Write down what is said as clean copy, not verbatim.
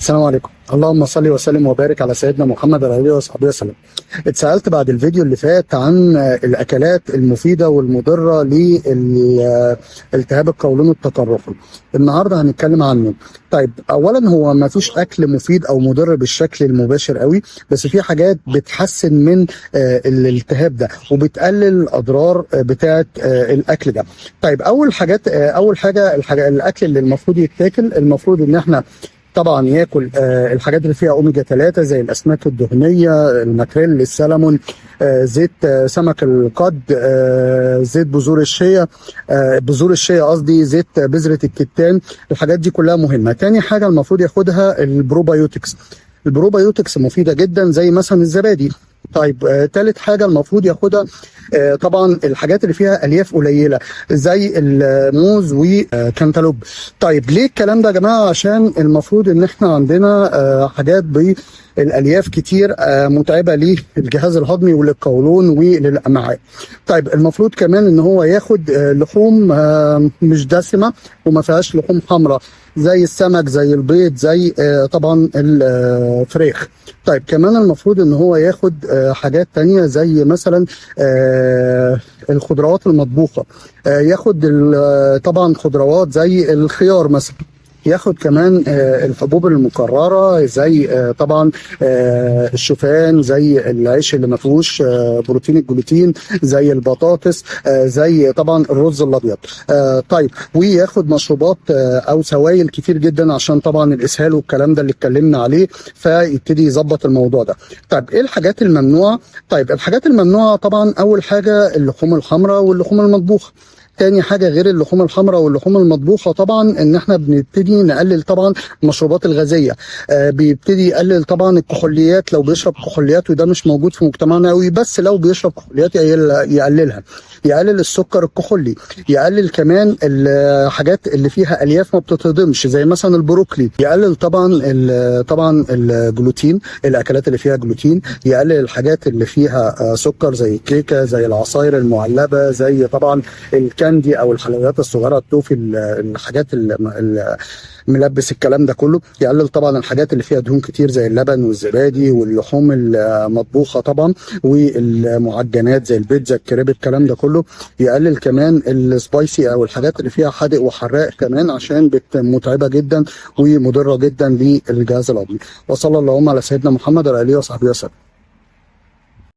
السلام عليكم. اللهم صل وسلم وبارك على سيدنا محمد وعلى اله وصحبه وسلم. اتسالت بعد الفيديو اللي فات عن الاكلات المفيده والمضره لالتهاب القولون التقرحي. النهارده هنتكلم عنه. طيب، اولا هو ما فيش اكل مفيد او مضر بالشكل المباشر قوي، بس في حاجات بتحسن من الالتهاب ده وبتقلل الاضرار بتاعه الاكل ده. طيب، اول حاجه الاكل اللي المفروض يتاكل، المفروض ان احنا طبعا ياكل الحاجات اللي فيها اوميجا 3 زي الاسماك الدهنيه، الماكريل، السلمون، زيت سمك القد، زيت بذور الشيا قصدي، زيت بذره الكتان. الحاجات دي كلها مهمه. تاني حاجه المفروض ياخدها البروبايوتكس. البروبايوتكس مفيده جدا زي مثلا الزبادي. طيب، تالت حاجه المفروض ياخدها طبعا الحاجات اللي فيها الياف قليله زي الموز وكانتالوب. طيب، ليه الكلام ده يا جماعه؟ عشان المفروض ان احنا عندنا حاجات بالالياف كتير متعبه للجهاز الهضمي وللقولون وللامعاء. طيب، المفروض كمان ان هو ياخد لحوم مش دسمه وما فيهاش لحوم حمراء زي السمك، زي البيض، زي طبعا الفراخ. طيب، كمان المفروض ان هو ياخد حاجات تانية زي مثلا الخضروات المطبوخة. ياخد طبعا خضروات زي الخيار مثلا. ياخد كمان الحبوب المكرره زي طبعا الشوفان، زي العيش اللي ما فيهوش بروتين الجلوتين، زي البطاطس، زي طبعا الرز الابيض. طيب، وياخد مشروبات او سوائل كتير جدا عشان طبعا الاسهال والكلام ده اللي اتكلمنا عليه، فيبتدي يظبط الموضوع ده. طيب، ايه الحاجات الممنوعه؟ طيب، الحاجات الممنوعه طبعا اول حاجه اللحوم الحمراء واللحوم المطبوخه. تاني حاجة غير اللحوم الحمراء واللحوم المطبوخة طبعا ان احنا بنبتدي نقلل طبعا المشروبات الغازية. بيبتدي يقلل طبعا الكحوليات لو بيشرب كحوليات، وده مش موجود في مجتمعنا قوي، بس لو بيشرب كحوليات يقللها. يقلل السكر الكحولي، يقلل كمان الحاجات اللي فيها الياف ما بتتهضمش زي مثلا البروكلي، يقلل طبعا الجلوتين، الاكلات اللي فيها جلوتين، يقلل الحاجات اللي فيها سكر زي الكيكه، زي العصاير المعلبه، زي طبعا الكاندي او الحلويات الصغيره، التوفي، الحاجات ملبس الكلام ده كله. يقلل طبعا الحاجات اللي فيها دهون كتير زي اللبن والزبادي واللحوم المطبوخه طبعا، والمعجنات زي البيتزا، الكريب، الكلام ده كله. يقلل كمان السبايسي او الحاجات اللي فيها حادق وحراق كمان، عشان متعبه جدا ومضره جدا للجهاز الهضمي. وصلى اللهم على سيدنا محمد وعلى اله وصحبه وسلم.